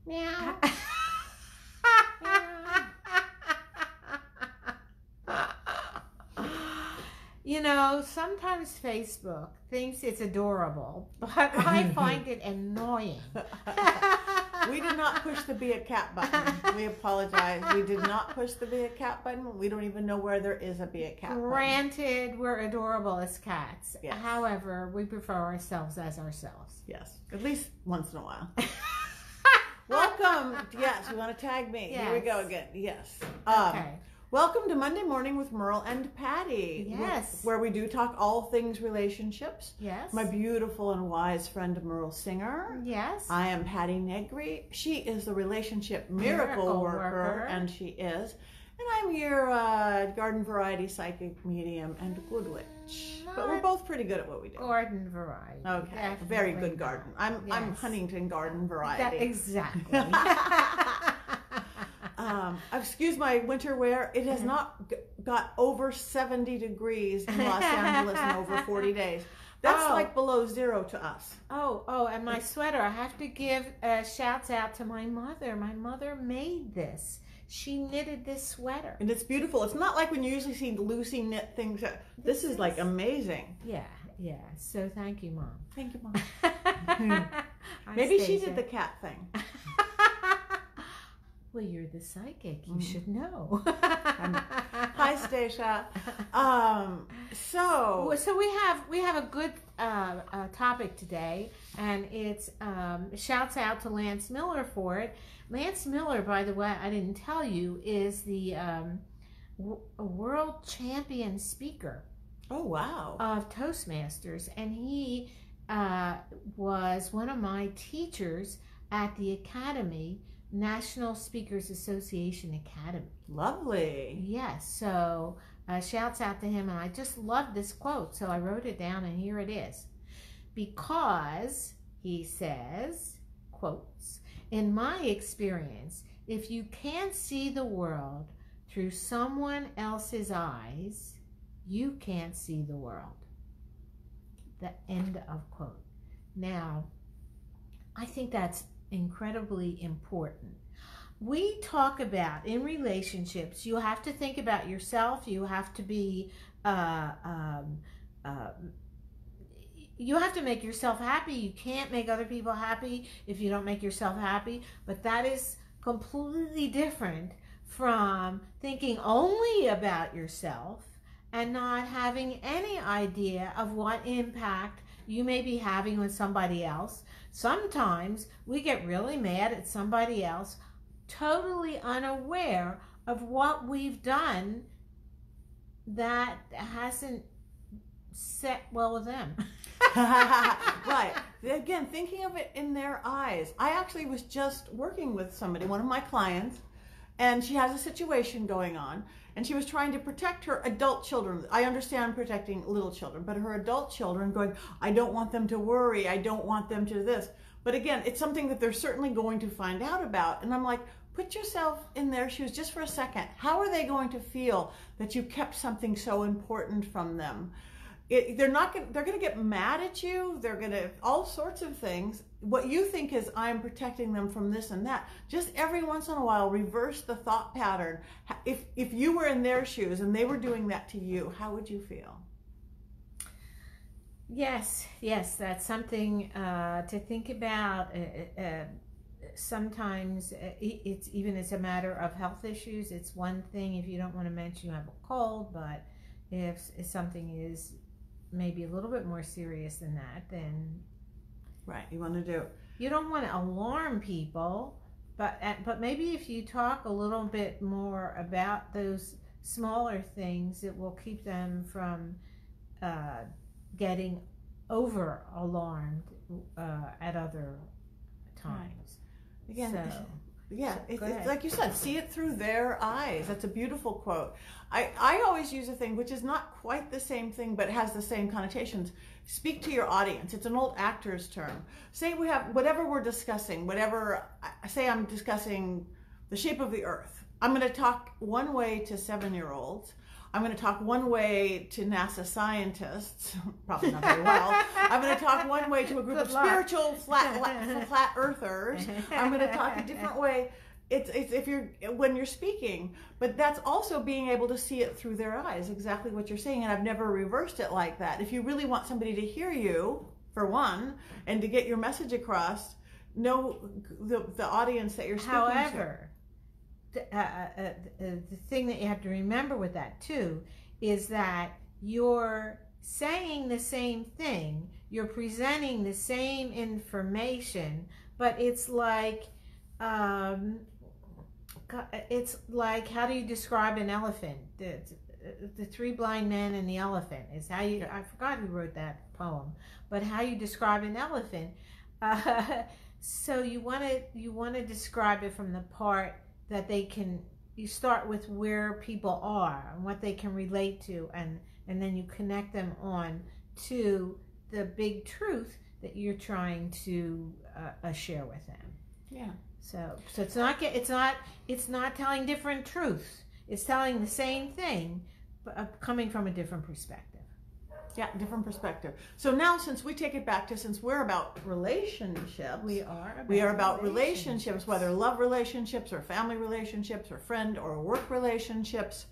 Meow. You know, sometimes Facebook thinks it's adorable, but I find it annoying. We did not push the be a cat button. We apologize. We did not push the be a cat button. We don't even know where there is a be a cat button. Granted, we're adorable as cats. Yes. However, we prefer ourselves as ourselves. Yes, at least once in a while. Welcome. Yes, you want to tag me. Yes. Here we go again. Yes. Okay. Welcome to Monday Morning with Merle and Patti. Yes. Where we do talk all things relationships. Yes. My beautiful and wise friend Merle Singer. Yes. I am Patti Negri. She is the relationship miracle worker, and she is. And I'm your garden variety psychic medium and good witch. But we're both pretty good at what we do. Garden variety. Okay. Definitely Very good garden. I'm Yes. Huntington garden variety. Exactly. Excuse my winter wear. It has not got over 70 degrees in Los Angeles in over 40 days. That's like below zero to us. Oh, and my sweater. I have to give shouts out to my mother. My mother made this. She knitted this sweater. And it's beautiful. It's not like when you usually see Lucy knit things. This is like amazing. Yeah. So thank you, Mom. Thank you, Mom. Maybe she did the cat thing. Well, you're the psychic. You should know. Hi, Stacia. So we have a good topic today, and it's shouts out to Lance Miller for it. Lance Miller, by the way, I didn't tell you, is the world champion speaker. Oh, wow. Of Toastmasters, and he was one of my teachers at the Academy, National Speakers Association Academy. Lovely. Yes, so shouts out to him, and I just love this quote, so I wrote it down, and here it is. Because, he says, quotes, in my experience, if you can't see the world through someone else's eyes, you can't see the world. The end of quote. Now, I think that's incredibly important. We talk about in relationships, you have to think about yourself. You have to be, you have to make yourself happy. You can't make other people happy if you don't make yourself happy. But that is completely different from thinking only about yourself and not having any idea of what impact you may be having with somebody else. Sometimes we get really mad at somebody else, totally unaware of what we've done that hasn't set well with them. Right. Again, thinking of it in their eyes. I actually was just working with somebody, one of my clients, and she has a situation going on, and she was trying to protect her adult children. I understand protecting little children, but her adult children going, I don't want them to worry. I don't want them to this. But again, it's something that they're certainly going to find out about. And I'm like, put yourself in their shoes just for a second. How are they going to feel that you kept something so important from them? They're going to get mad at you. They're going to, all sorts of things. What you think is, I'm protecting them from this and that. Just every once in a while, reverse the thought pattern. If you were in their shoes and they were doing that to you, how would you feel? Yes, that's something to think about. Sometimes it's a matter of health issues. It's one thing if you don't want to mention you have a cold, but if something is maybe a little bit more serious than that, then right, you want to do. You don't want to alarm people, but maybe if you talk a little bit more about those smaller things, it will keep them from getting over alarmed at other times. Again, so, yeah, it's like you said, see it through their eyes. That's a beautiful quote. I always use a thing which is not quite the same thing, but has the same connotations. Speak to your audience. It's an old actor's term. Say we have whatever we're discussing, say I'm discussing the shape of the earth. I'm going to talk one way to 7-year-olds. I'm going to talk one way to NASA scientists, probably not very well. I'm going to talk one way to a group of spiritual flat earthers. I'm going to talk a different way. It's if you're when you're speaking, but that's also being able to see it through their eyes, exactly what you're saying. And I've never reversed it like that. If you really want somebody to hear you, for one, and to get your message across, know the audience that you're speaking to. However, the thing that you have to remember with that too is that you're saying the same thing, you're presenting the same information, but it's like how do you describe an elephant? The Three Blind Men and the Elephant is how you. I forgot who wrote that poem, but how you describe an elephant. So you want to describe it from the part that they can. You start with where people are and what they can relate to, and then you connect them on to the big truth that you're trying to share with them. Yeah. So it's not telling different truths. It's telling the same thing, but coming from a different perspective. Yeah, different perspective. So now, since we take it back to, since we're about relationships, we are about relationships, whether love relationships or family relationships or friend or work relationships.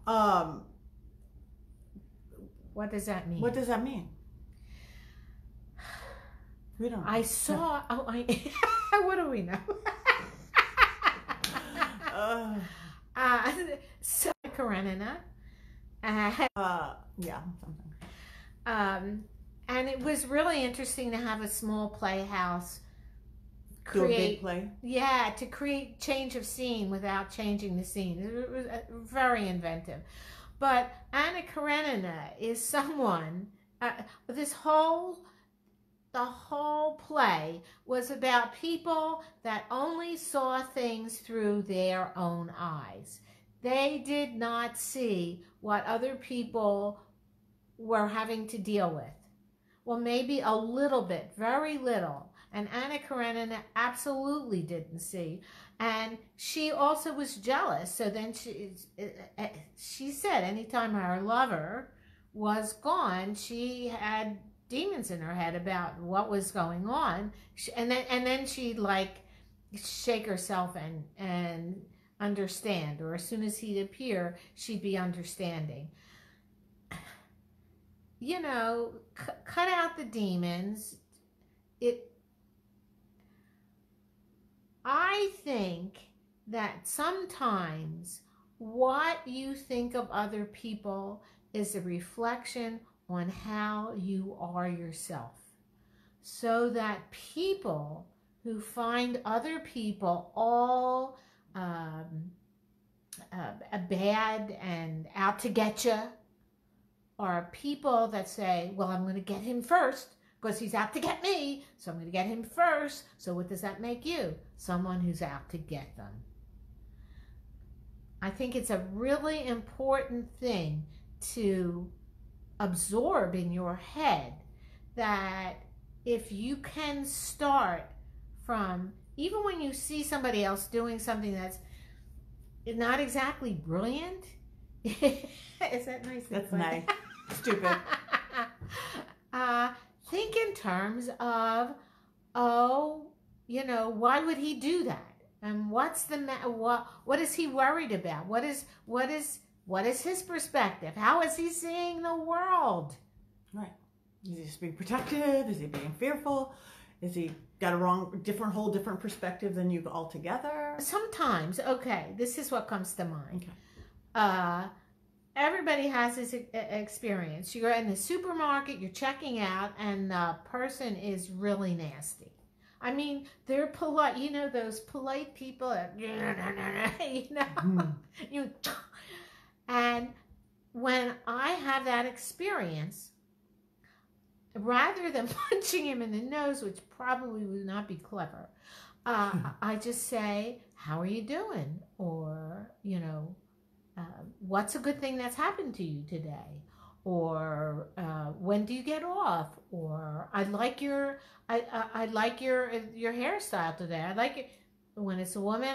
What does that mean? What does that mean? We don't know. I saw. What do we know? So Karenina. Yeah, something. And it was really interesting to have a small playhouse Do a big play. Yeah, to create change of scene without changing the scene. It was very inventive. But Anna Karenina is someone. The whole play was about people that only saw things through their own eyes. They did not see what other people were having to deal with. Well, maybe a little bit, very little. And Anna Karenina absolutely didn't see. And she also was jealous. So then she said anytime her lover was gone, she had demons in her head about what was going on. And then she'd like shake herself and understand. Or as soon as he'd appear, she'd be understanding. You know, cut out the demons. I think that sometimes what you think of other people is a reflection on how you are yourself. So that people who find other people all bad and out to get you are people that say, well, I'm going to get him first because he's out to get me, so I'm going to get him first. So what does that make you? Someone who's out to get them. I think it's a really important thing to absorb in your head that if you can start from, even when you see somebody else doing something that's not exactly brilliant, is that nice? That's nice. Stupid. Think in terms of, why would he do that? And what's the what is he worried about? What is his perspective? How is he seeing the world? Right. Is he just being protective? Is he being fearful? Is he got a different perspective than you altogether? Sometimes, okay, this is what comes to mind. Okay. Everybody has this experience. You're in the supermarket, you're checking out, and the person is really nasty. I mean, they're polite. You know, those polite people that, and when I have that experience, rather than punching him in the nose, which probably would not be clever, I just say, how are you doing? Or, what's a good thing that's happened to you today? Or when do you get off? Or I like your hairstyle today. I like it. when it's a woman,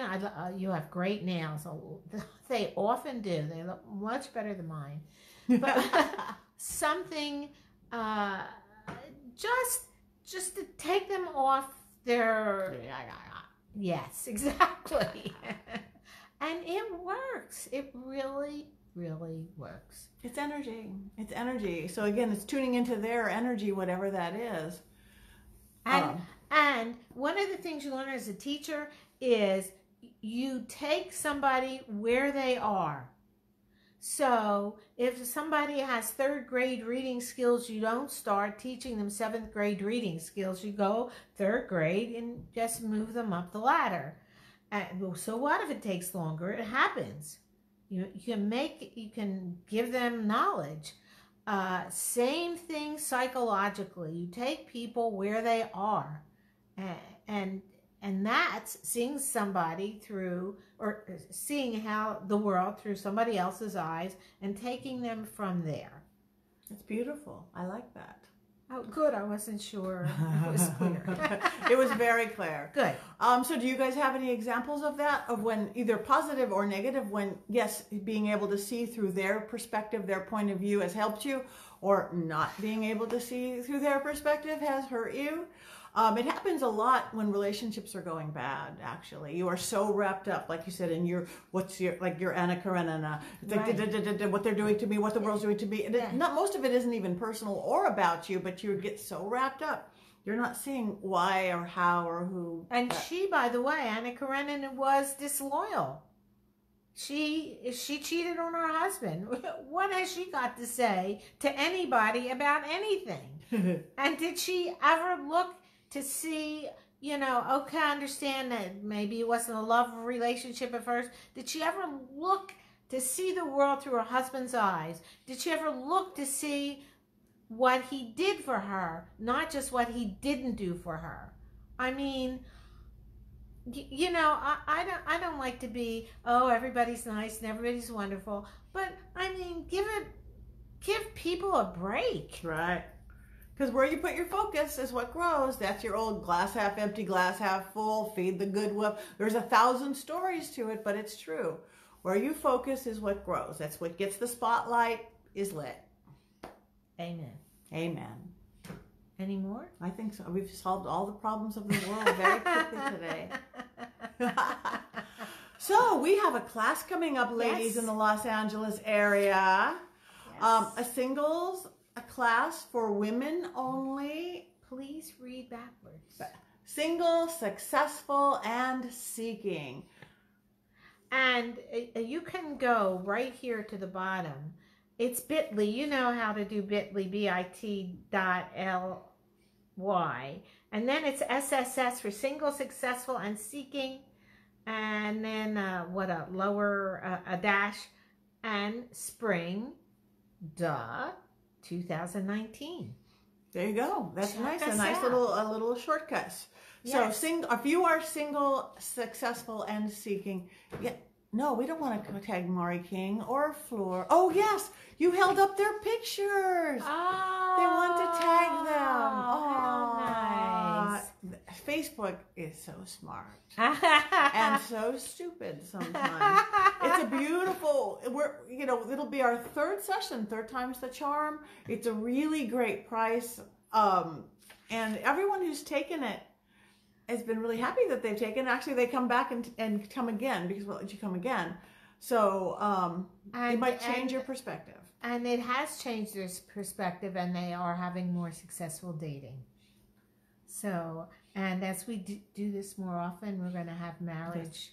you have great nails. They often do. They look much better than mine. But something, just to take them off their. Yes, exactly. And it works. It really, really works. It's energy. It's energy. So again, it's tuning into their energy, whatever that is. And one of the things you learn as a teacher is you take somebody where they are. So if somebody has 3rd grade reading skills, you don't start teaching them 7th grade reading skills. You go 3rd grade and just move them up the ladder. So what if it takes longer? It happens. You can give them knowledge. Same thing psychologically. You take people where they are, and that's seeing somebody through, or seeing how the world through somebody else's eyes and taking them from there. It's beautiful. I like that. Oh, good. I wasn't sure it was clear. It was very clear. Good. So do you guys have any examples of that, of when either positive or negative, when, yes, being able to see through their perspective, their point of view has helped you, or not being able to see through their perspective has hurt you? It happens a lot when relationships are going bad, actually. You are so wrapped up, like you said, in your Anna Karenina. It's like, right. What they're doing to me, what the world's doing to me. And not, most of it isn't even personal or about you, but you get so wrapped up. You're not seeing why or how or who. And she, by the way, Anna Karenina, was disloyal. She cheated on her husband. What has she got to say to anybody about anything? And did she ever look to see, okay, I understand that maybe it wasn't a love relationship at first. Did she ever look to see the world through her husband's eyes? Did she ever look to see what he did for her, not just what he didn't do for her? I mean, I don't like to be, everybody's nice and everybody's wonderful, but I mean, give people a break. Right. Because where you put your focus is what grows. That's your old glass half empty, glass half full, feed the good wolf. There's 1,000 stories to it, but it's true. Where you focus is what grows. That's what gets the spotlight, is lit. Amen. Amen. Any more? I think so. We've solved all the problems of the world very quickly today. So we have a class coming up, ladies, in the Los Angeles area. Yes. A class for women only. Please read backwards. Single, successful, and seeking. And you can go right here to the bottom. It's bit.ly. You know how to do bit.ly, bit.ly. And then it's SSS for single, successful, and seeking. And then a dash, and spring, 2019. There you go. That's nice. A nice little shortcuts. Yes. So if you are single, successful, and seeking, no, we don't want to tag Mari King or Floor. Oh yes, you held up their pictures. Oh, they want to tag them. Oh, nice. Facebook is so smart and so stupid sometimes. It's a beautiful. It'll be our 3rd session, 3rd time's the charm. It's a really great price, and everyone who's taken it has been really happy that they've taken it. Actually, they come back and come again because we'll let you come again. So it might change your perspective. And it has changed their perspective, and they are having more successful dating. So, and as we do this more often, we're going to have marriage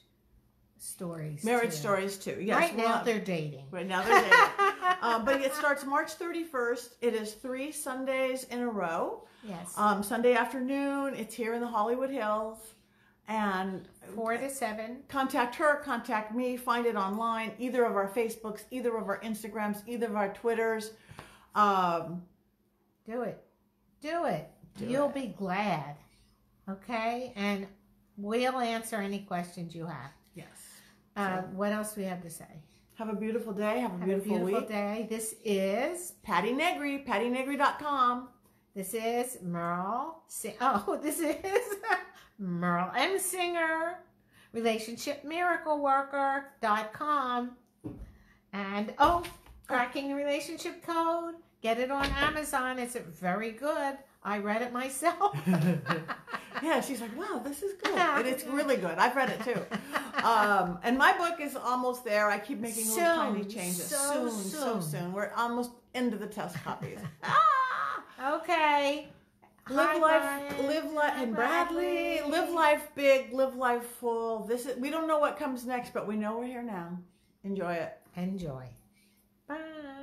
stories. Marriage stories too. Yes. Right now they're dating. Right now they're dating. But it starts March 31st. It is 3 Sundays in a row. Yes. Sunday afternoon. It's here in the Hollywood Hills. And 4 to 7. Contact her, contact me, find it online, either of our Facebooks, either of our Instagrams, either of our Twitters. Do it. Do it. You'll be glad. Okay? And we'll answer any questions you have. Yes. What else do we have to say? Have a beautiful day. Have a beautiful week. Day. This is Patti Negri, PattiNegri.com. This is Merle. This is Merle M. Singer. relationshipmiracleworker.com. And Cracking the Relationship Code. Get it on Amazon. It's very good. I read it myself. Yeah, she's like, wow, this is good. And it's really good. I've read it too. And my book is almost there. I keep making little tiny changes. So soon. We're almost into the test copies. Okay. Live life, and Bradley. Live life big, live life full. We don't know what comes next, but we know we're here now. Enjoy it. Enjoy. Bye.